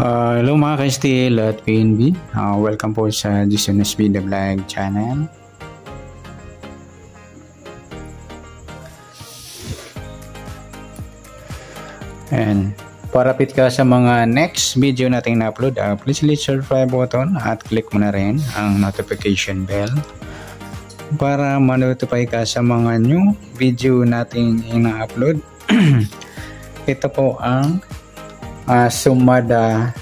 Hello mga ka-STL at PNB. Welcome po sa Jason SB The Vlog channel. And parapit ka sa mga next video nating na-upload, please hit subscribe button at click mo na rin ang notification bell para ma-notify ka sa mga new video nating ina-upload. Ito po ang sumada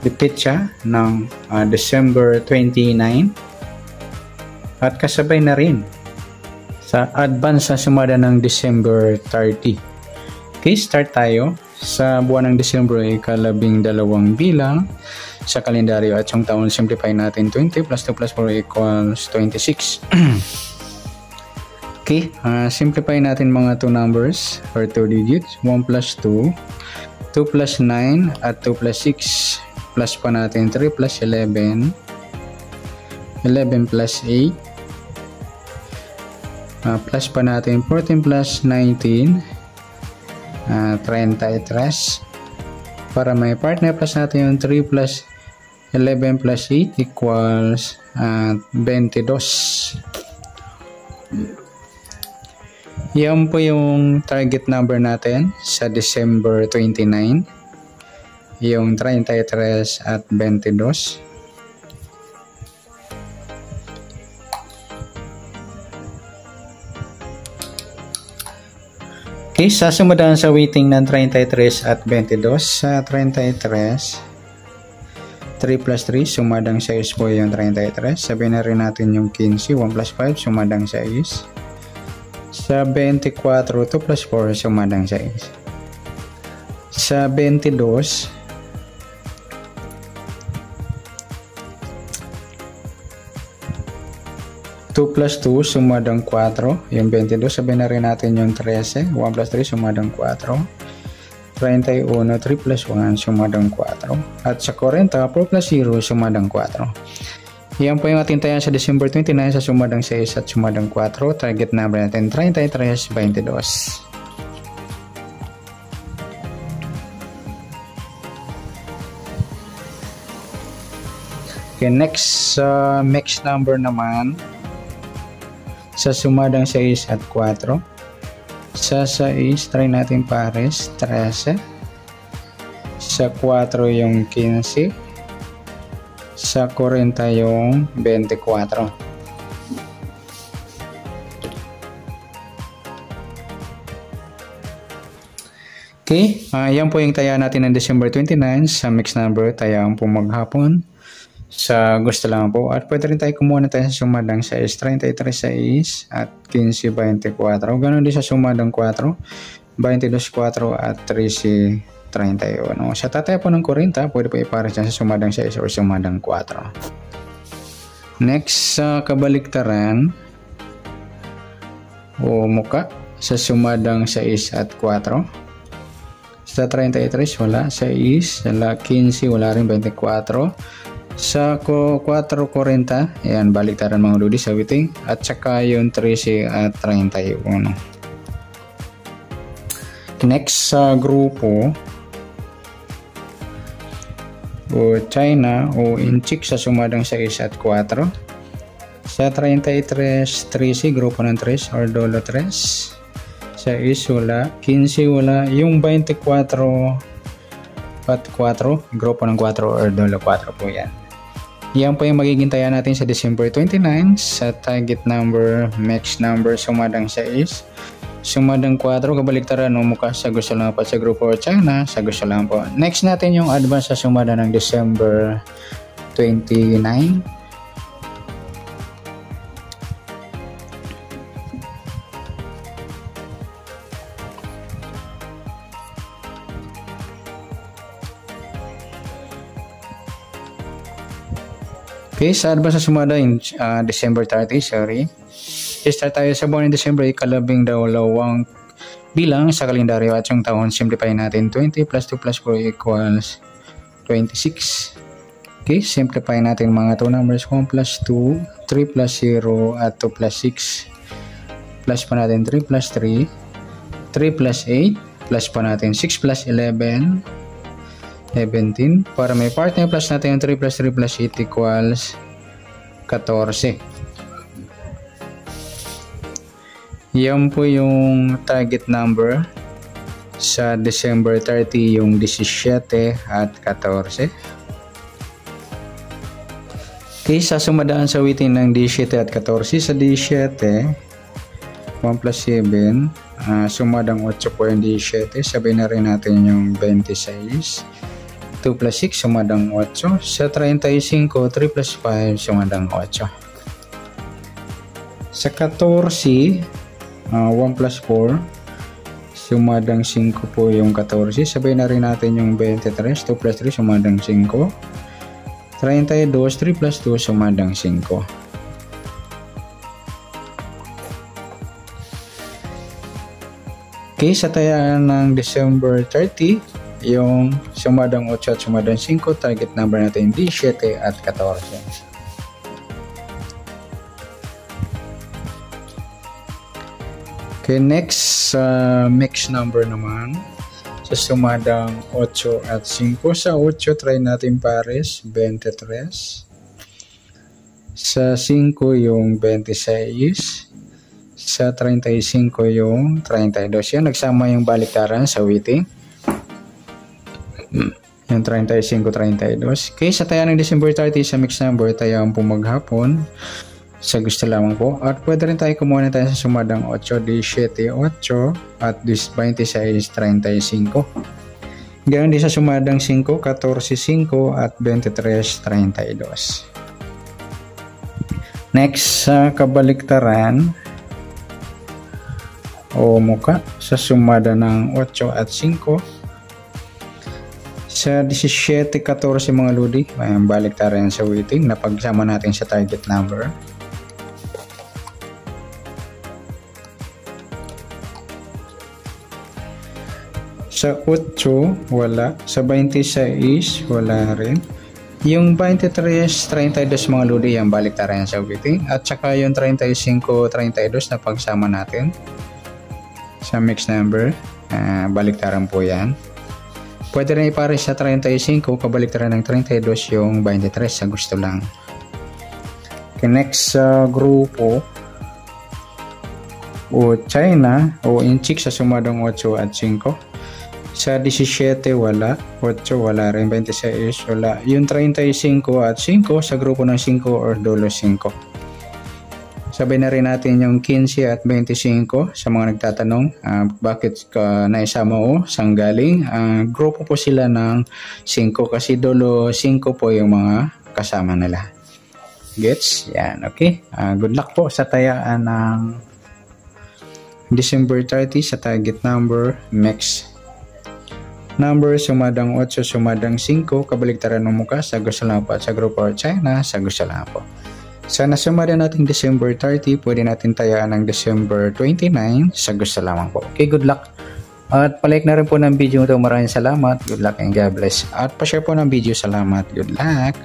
de petsa ng December 29 at kasabay na rin sa advance sa sumada ng December 30. Okay, start tayo sa buwan ng December ay ika-12 bilang sa kalendaryo at yung taon simplify natin 20 plus 2 plus 4 equals 26. Okay, simplify natin mga 2 numbers or 2 digits, 1 plus 2, 2 plus 9 at 2 plus 6 plus pa natin 3 plus 11, 11 plus 8 plus pa natin 14 plus 19, 33 para may partner plus natin yung 3 plus 11 plus 8 equals 22. Yan po yung target number natin sa December 29, yung 33 at 22. Okay, sasumadahan sa weighting ng 33 at 22. Sa 33, 3 plus 3, sumadang 6 po yung 33. Sabihin na rin natin yung 15, 1 plus 5, sumadang 6. Sa 24, 2 plus 4, sumadang 6. Sa 22, two plus 2, sumadang 4. Yung 22, sabihin na rin natin yung 13. 1 plus 3, sumadang 4. 31, 3 plus 1, sumadang 4. At sa 40, 4 plus 0, sumadang 4. Yan po yung ating tayan sa December 29 sa sumadang 6 at sumadang 4. Target number natin 33-22. Okay, next number naman sa sumadang 6 at 4. Sa 6, try natin pares, 13. Sa 4 yung 15. Sa 40 yung 24. Okay, yan po yung taya natin ng December 29 sa mixed number, tayang po maghapon. Sa gusto lang po at pwede rin tayo kumuha na tayo sa sumadang 6, 33 6 at 15, 24. Ganon din sa sumadang 4, 22, 4 at 13, 31. Sa tataya po ng 40, pwede po ipares dyan sa sumadang 6 o sumadang 4. Next, sa kabaliktaran o muka sa sumadang 6 at 4. Sa 33, wala. 6, wala. 15, wala rin. 24. Sa 4.40, ayan, baliktaran mga lodi sa weighting. At saka yung 13 at 31. Next, sa grupo o China o inchik sa sumadang 6 at 4. Sa 33, 13, grupo ng 3 or dolo 3. Sa 6, wala. 15, wala. Yung 24 at 4, grupo ng 4 or dolo 4 po yan. Yan po yung magiging taya natin sa December 29 sa target number, max number, sumadang 6. Sumadang 4, kabaliktaran o mukha sa gusto lang po sa grupo China, sa gusto lang po. Next natin yung advance sa sumada ng December 29. Okay, sa advance sa sumada in December 30, sorry. Start tayo sa buwan ng December, ika-12 bilang sa kalendaryo at yung taon simplify natin 20 plus 2 plus 4 equals 26. Okay, simplify natin mga 2 numbers, 1 plus 2, 3 plus 0 at 2 plus 6 plus pa natin 3 plus 3, 3 plus 8 plus pa natin 6 plus 11, 17. Para may partner plus natin yung 3 plus 3 plus 8 equals 14. Yan po yung target number sa December 30, yung 17 at 14. Okay, sasumadaan sa witin ng 17 at 14. Sa 17, 1 plus 7, sumadang 8 po yung 17. Sabihin na rin natin yung 26. 2 plus 6, sumadang 8. Sa 35, 3 plus 5, sumadang 8. Sa 14, 1 plus 4, sumadang 5 po yung 14. Sabihin na rin natin yung 23. 2 plus 3, sumadang 5. 32, 3 plus 2, sumadang 5. Okay, sa tayaan ng December 30, yung sumadang 8 at sumadang 5, target number natin 17 at 14. Okay, next mix number naman. Sa sumadang 8 at 5. Sa 8, try natin pares, 23. Sa 5, yung 26. Sa 35, yung 32. Yan, nagsama yung baliktaran sa waiting. Yung 35, 32. Okay, sa taya ng December 30, sa mix number, tayo ang pumaghapon. Sa gusto lamang po. At pwede rin tayo kumuha na tayo sa sumadang 8, 17, 8 at 26, 35. Ganoon din sa sumadang 5, 14, 5 at 23, 32. Next, sa kabaliktaran o muka sa sumada ng 8 at 5. Sa 17, 14 mga ludi, may baliktaran sa waiting na pagsama natin sa target number. Sa 8, wala. Sa 26, wala rin. Yung 23, 32 mga ludi, yung baliktaran sa waiting. At saka yung 35, 32 na pagsama natin sa mix number. Baliktaran po yan. Pwede rin ipares sa 35, kabaliktaran ng 32 yung 23 sa gusto lang. Okay, next sa grupo o China o inchik sa sumadang 8 at 5. Sa 17, wala. 8, wala rin. 26, wala. Yung 35 at 5 sa grupo ng 5 or dulo 5. Sabi na rin natin yung 15 at 25 sa mga nagtatanong bakit ka naisama o saan galing. Grupo po sila ng 5 kasi dulo 5 po yung mga kasama nila. Gets? Yan, okay. Good luck po sa tayaan ng December 30 sa target number mix number sumadang 8, sumadang 5, kabaliktaran ng muka sa gusto lang po at sa grupo or China sa gusto lang po. Sana sumada natin December 30, pwede natin tayaan ng December 29 sa gusto lamang po. Okay, good luck. At palike na rin po ng video ito. Maraming salamat. Good luck and God bless. At pa-share po ng video. Salamat. Good luck.